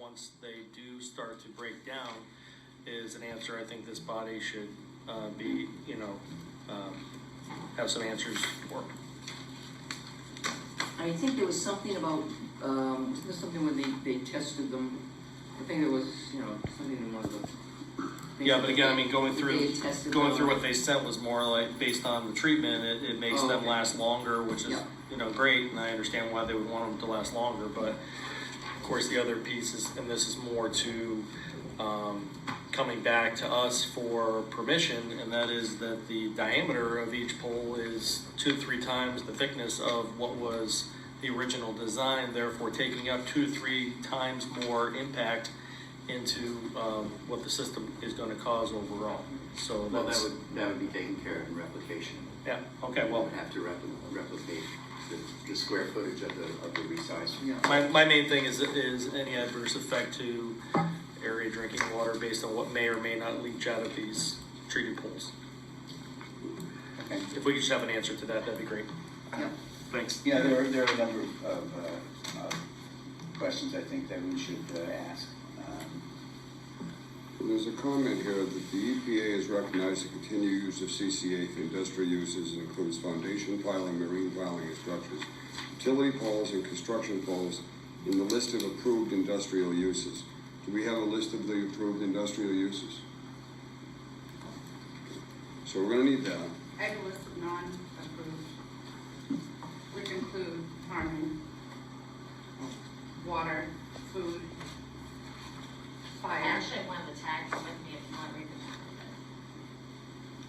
once they do start to break down is an answer I think this body should be, have some answers for. I think there was something about, wasn't there something when they tested them? I think there was, something in one of the. Yeah, but again, I mean, going through them. what they sent was more like based on the treatment, it makes them last longer, which is, great, and I understand why they would want them to last longer, but of course the other piece is, and this is more to coming back to us for permission, and that is that the diameter of each pole is 2 to 3 times the thickness of what was the original design, therefore taking up 2 to 3 times more impact into what the system is going to cause overall. So that would be taken care of in replication. Yeah. Okay. Well, we would have to replicate the square footage of the resizing. Yeah. My main thing is any adverse effect to area drinking water based on what may or may not leach out of these treated pools. Okay. If we could just have an answer to that, that'd be great. Yeah. Thanks. Yeah, there are a number of questions I think that we should ask. There's a comment here that the EPA has recognized the continued use of CCA for industrial uses and includes foundation piling, marine piling, and structures, utility poles, and construction poles in the list of approved industrial uses. Do we have a list of the approved industrial uses? So we're going to need that. I have a list of non-approved, which include farming, water, food, I fire. actually have one of the tags with me if you want to read the tag.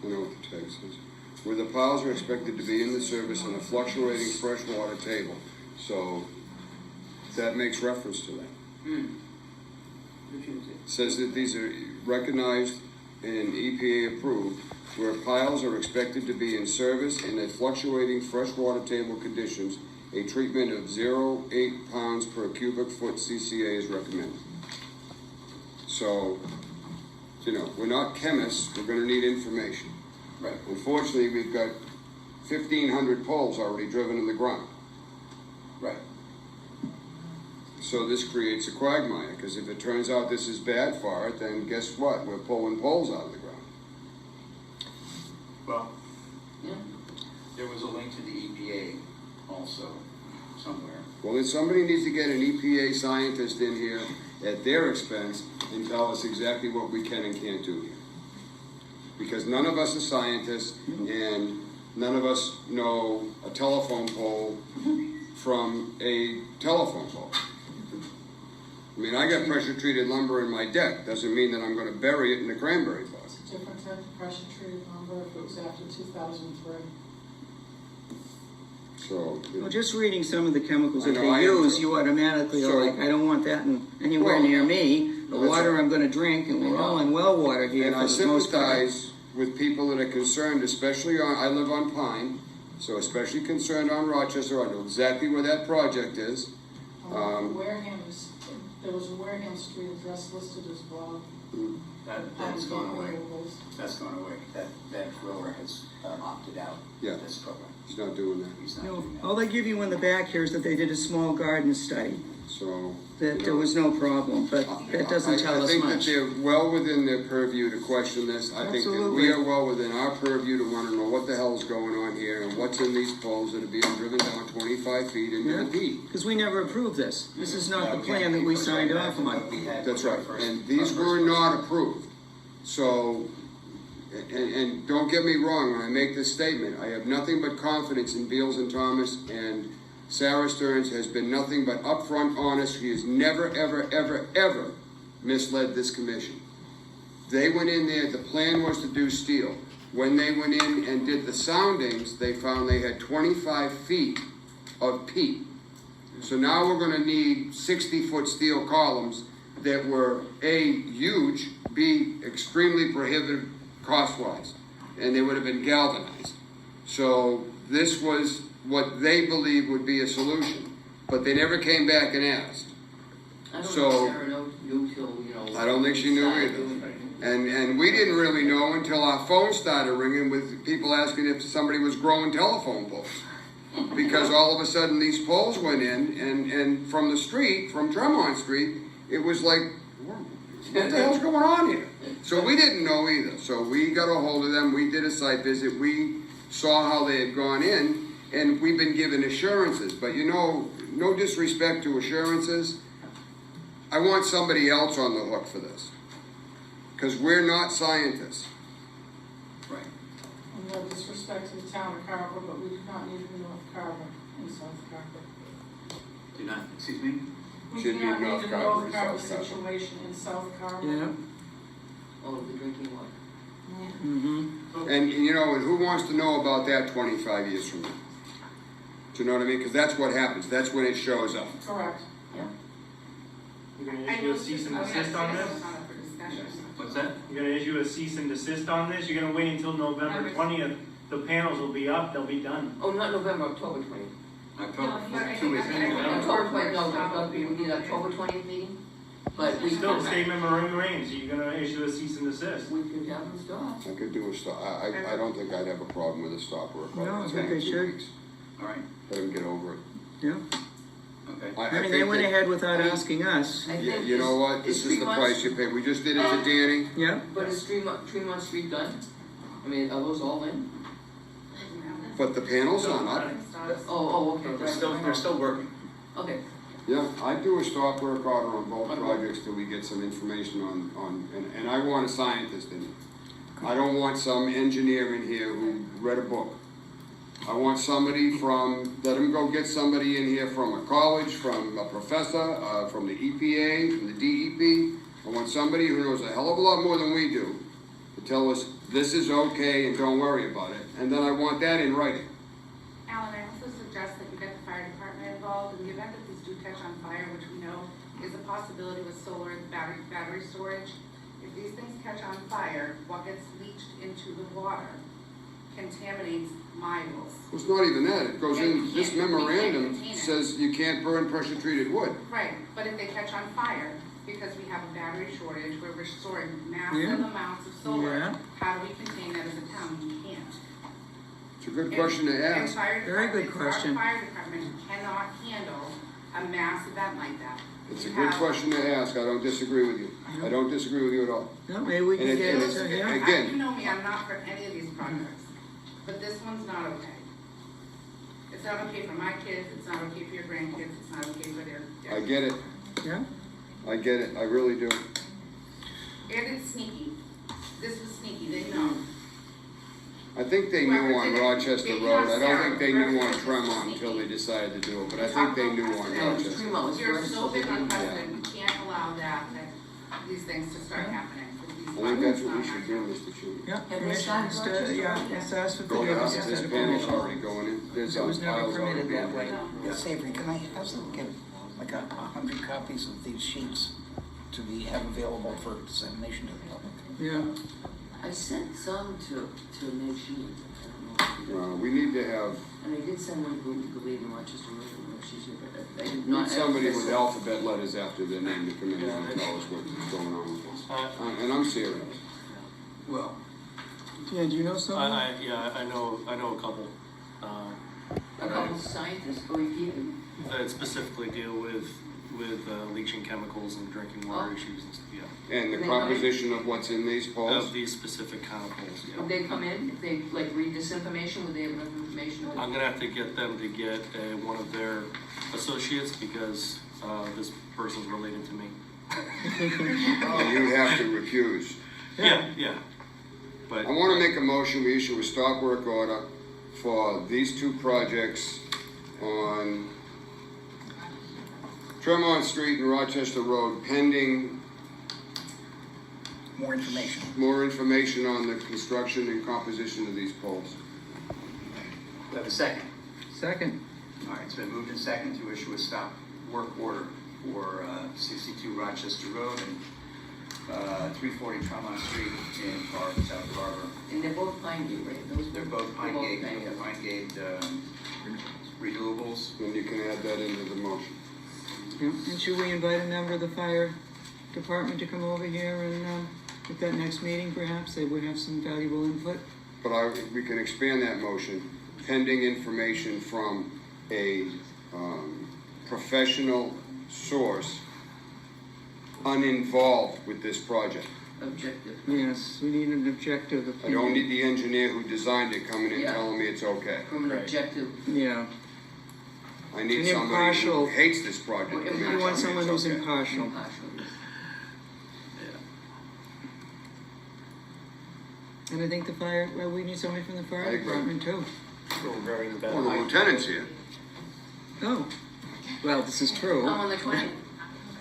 I know what the tag says. Where the piles are expected to be in the service on a fluctuating freshwater table. So that makes reference to that. It says that these are recognized and EPA approved where piles are expected to be in service in a fluctuating freshwater table conditions. A treatment of 0.8 pounds per cubic foot CCA is recommended. So, we're not chemists, we're going to need information. Right. Unfortunately, we've got 1,500 poles already driven in the ground. Right. So this creates a quagmire, because if it turns out this is bad for it, then guess what? We're pulling poles out of the ground. Well, there was a link to the EPA also somewhere. Well, then somebody needs to get an EPA scientist in here at their expense and tell us exactly what we can and can't do here. Because none of us are scientists, and none of us know a telephone pole from a telephone pole. I mean, I got pressure-treated lumber in my deck. Doesn't mean that I'm going to bury it in the cranberry bog. It's a different type of pressure-treated lumber if it was after 2003. So, Well, just reading some of the chemicals that I know, they use, you automatically are like, I don't want that anywhere near me. The water I'm going to drink, and we're all in well water here. and I for the most part. sympathize with people that are concerned, especially I live on Pine, so especially concerned on Rochester. I know exactly where that project is. There was a Wareham Street address listed as well. That's gone away. That's gone away. That grower has opted out of this program. He's not doing that. He's not No, doing that. all they give you in the back here is that they did a small garden study, So that there was no problem, but that doesn't tell us I think that much. they're well within their purview to question this. I think that we Absolutely. are well within our purview to want to know what the hell's going on here and what's in these poles that are being driven down 25 feet into the peat. Because we never approved this. This is not the plan that we signed off on. That's right. And these were not approved. So, and don't get me wrong when I make this statement, I have nothing but confidence in Beals and Thomas, and Sarah Stearns has been nothing but upfront, honest. He has never, ever, ever, ever misled this commission. They went in there, the plan was to do steel. When they went in and did the soundings, they found they had 25 feet of peat. So now we're going to need 60-foot steel columns that were A, huge, B, extremely prohibitive cost-wise, and they would have been galvanized. So this was what they believed would be a solution, but they never came back and asked. I don't So- know if Sarah knew till, I don't think she knew either. And we didn't really know until our phone started ringing with people asking if somebody was growing telephone poles. Because all of a sudden these poles went in, and from the street, from Tremont Street, it was like, what the hell's going on here? So we didn't know either. So we got a hold of them, we did a site visit, we saw how they had gone in, and we've been given assurances. But you know, no disrespect to assurances, I want somebody else on the hook for this. Because we're not scientists. Right. And no disrespect to the town of Carver, but we do not need a North Carver in South Carver. Do not, excuse me? We Should do be not North need a Carver North in Carver South Carver. situation in South Carver. Oh, the drinking water. And you know, and who wants to know about that 25 years from now? Do you know what I mean? Because that's what happens. That's when it shows up. Correct. Yeah. You're gonna I issue know a cease and it's just- desist on this? it's on it for discussion. What's that? You're gonna issue a cease and desist on this? You're gonna wait until November 20th? The panels will be up, they'll be done. Oh, not November, October 20th. October, 2 weeks anyway. October 20th, no, we need October 20th meeting, but we Still, could, statement remains, so you're gonna issue a cease and desist. we could have them stop. I could do a stop. I don't think I'd have a problem with a stop work. No, I think they should. All right, Let them get over it. Yeah, okay. I mean, they think went that- ahead without asking us. I Yeah, think you know what? it's This is the 3 months. price you pay. We just did it to Danny. Yeah, But is Tremont Street done? I mean, are those all in? But the panels aren't up. Oh, okay. They're still working. Okay, Yeah, I'd do a stop work order on both projects till we get some information and I want a scientist in it. I don't want some engineer in here who read a book. I want somebody let them go get somebody in here from a college, from a professor, from the EPA, from the DEP. I want somebody who knows a hell of a lot more than we do to tell us this is okay and don't worry about it. And then I want that in writing. Alan, I also suggest that you get the fire department involved in the event that these do catch on fire, which we know is a possibility with solar and battery storage. If these things catch on fire, what gets leached into the water contaminates miles. It's not even that. It goes in, this We can't memorandum contain it. says you can't burn pressure treated wood. Right, but if they catch on fire, because we have a battery shortage where we're storing massive Yeah. amounts of solar, Yeah. how do we contain that as a town? We can't. It's a good question to And ask. fire Very good departments- question. Our fire department cannot handle a mass event like that. It's a You good have- question to ask. I don't disagree with you. I don't disagree with you at all. no, maybe we can And get it- it to him. Again- You know me, I'm not for any of these projects, but this one's not okay. It's not okay for my kids, it's not okay for your grandkids, it's not okay for their. I get it. Yeah, I get it. I really do. And it's sneaky. This was sneaky, they know. I think they knew on Rochester Maybe Road. not I don't think they knew on Sarah, Tremont until they decided to do it, but I think they knew on Rochester. Tremont was You're first, so so they big on didn't. precedent, we can't allow these things to start happening. I think that's what we should do, Mr. Chairman. yeah, Have they permission started is to, Rochester yeah, Road yet? let's ask for Go ahead. permission. This panel's already going in. There's It was never piles already permitted that being way. done. Savory, can I also get like 100 copies of these sheets to have available for dissemination to the public? Yeah, I sent some to Nate Sheehan. I don't know if you did. We need to have, And I did send one to Believe in Rochester Road, and she's here, but I did we not. need somebody with access- alphabet letters after their name to come in and tell us what's going on with this. And I'm serious. Well, yeah, do you know someone? I know a couple, A couple scientists, or you that specifically deal with leaching chemicals and drinking water issues and stuff, yeah. And the composition of what's in these poles. Of these specific chemicals, would yeah. they come in, if they like read this information, would they have enough information? I'm gonna have to get them to get one of their associates because this person's related to me. And you have to recuse. Yeah. But I want to make a motion, we issue a stop work order for these two projects on Tremont Street and Rochester Road, pending More information. more information on the construction and composition of these poles. we have a second. Second, All right, it's been moved and second to issue a stop work order for 62 Rochester Road and 340 Tremont Street in Carver, South Carver. And they're both Pine Gate, right? Those They're both Pine Gate, Gate. Pine Gate renewables. Then you can add that into the motion. yeah, and should we invite a member of the fire department to come over here and, at that next meeting perhaps, they would have some valuable input? But we can expand that motion pending information from a professional source uninvolved with this project. Objective. Yes, we need an objective I opinion. don't need the engineer who designed it coming in Yeah. telling me it's okay. From an Right. objective, Yeah, I need An somebody who impartial- hates this project. Well, to come in you and you tell want me someone it's who's okay. impartial. impartial. And I think the fire, well, we need somebody from the I fire agree. department too. Regarding the Well, the battery. lieutenant's here. Oh, well, this is Oh, true. on the 20th.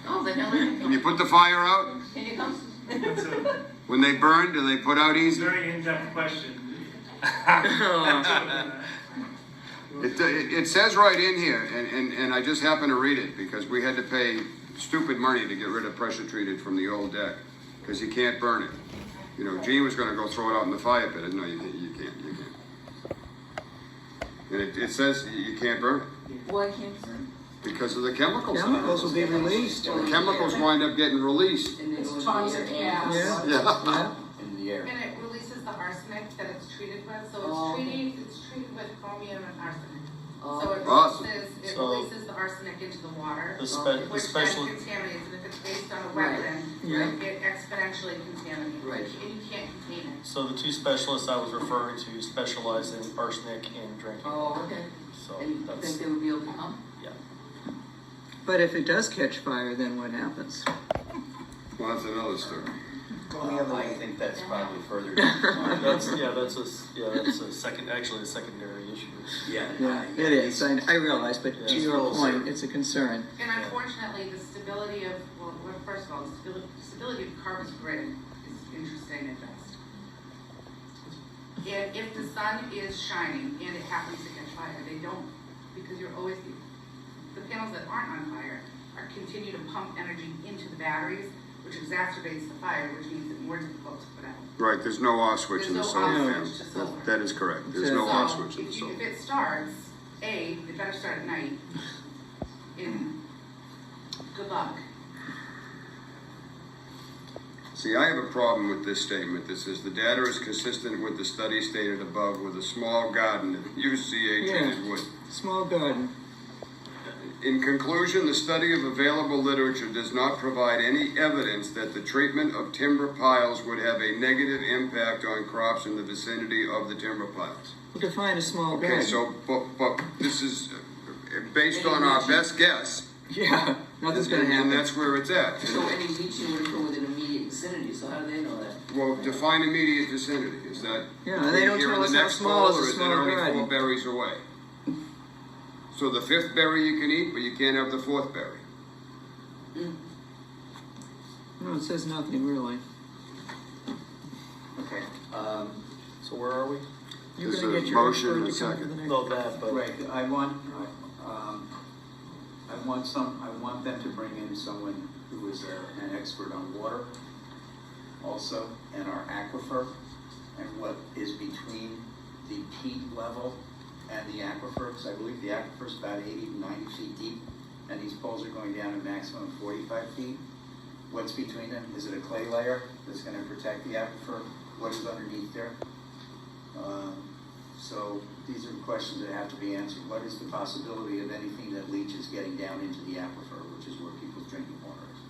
Oh, then When you put the fire out, Can you come? That's a when they burn, do they put out easy? very in-depth question. It says right in here, and I just happened to read it, because we had to pay stupid money to get rid of pressure treated from the old deck, because you can't burn it. You know, Gene was gonna go throw it out in the fire pit, no, you can't. And it says you can't burn it, Why can't you? because of the chemicals. Chemicals will be released. The chemicals wind up getting released. And then It's toxic gas. Yeah. Yeah. In the air. And it releases the arsenic that it's treated with, so Oh, it's treated with chromium and arsenic. Oh, So it Awesome. So- releases the arsenic into the water, The which then special, contaminates, and if it's based on a Right. wetland, Yeah. it exponentially contaminates, Right. and you can't contain it. so the two specialists I was referring to specialize in arsenic in drinking. Oh, okay. So And you that's, think they would be able to come? yeah. But if it does catch fire, then what happens? Well, that's another story. I think that's probably further down the line. That's a second, actually a secondary issue. Yeah. Yeah, it is, I realize, but to Yeah. your point, it's a concern. And unfortunately, the stability of, well, first of all, the stability of Carver's grid is interesting at best. And if the sun is shining and it happens to catch fire, they don't, because you're always, the panels that aren't on fire are continue to pump energy into the batteries, which exacerbates the fire, which means it's more difficult to put out. Right, there's no off switch in the There's no solar off panel. switch to solar. That is correct, there's no So, off switch in the If solar. it starts, it better start at night, and good luck. See, I have a problem with this statement that says the data is consistent with the study stated above with a small garden of UCA treated wood. Small garden. In conclusion, the study of available literature does not provide any evidence that the treatment of timber piles would have a negative impact on crops in the vicinity of the timber piles. We'll define a small Okay, garden. so, but this is based on our best guess, Yeah, nothing's gonna and happen. that's where it's at. So any leaching would occur within immediate vicinity, so how do they know that? Well, define immediate vicinity, is that? Yeah, they don't here in tell the us how next small bowl, is a or small it only garden? 4 berries away? So the 5th berry you can eat, but you can't have the 4th berry. No, it says nothing really. Okay, So where are we? You're There's gonna a get your motion expert and a to come for second. the next. No, that, but. Greg, I want them to bring in someone who is an expert on water also, and our aquifer, and what is between the peat level and the aquifer, because I believe the aquifer is about 80 to 90 feet deep, and these poles are going down a maximum of 45 feet. What's between them? Is it a clay layer that's gonna protect the aquifer? What is underneath there? So these are questions that have to be answered. What is the possibility of anything that leaches getting down into the aquifer, which is where people's drinking water is?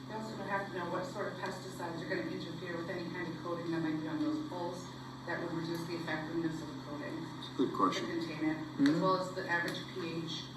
You also have to know what sort of pesticides are gonna interfere with any kind of coating that might be on those poles that would reduce the effectiveness of the coating It's a good to question. contain it, as well as the average pH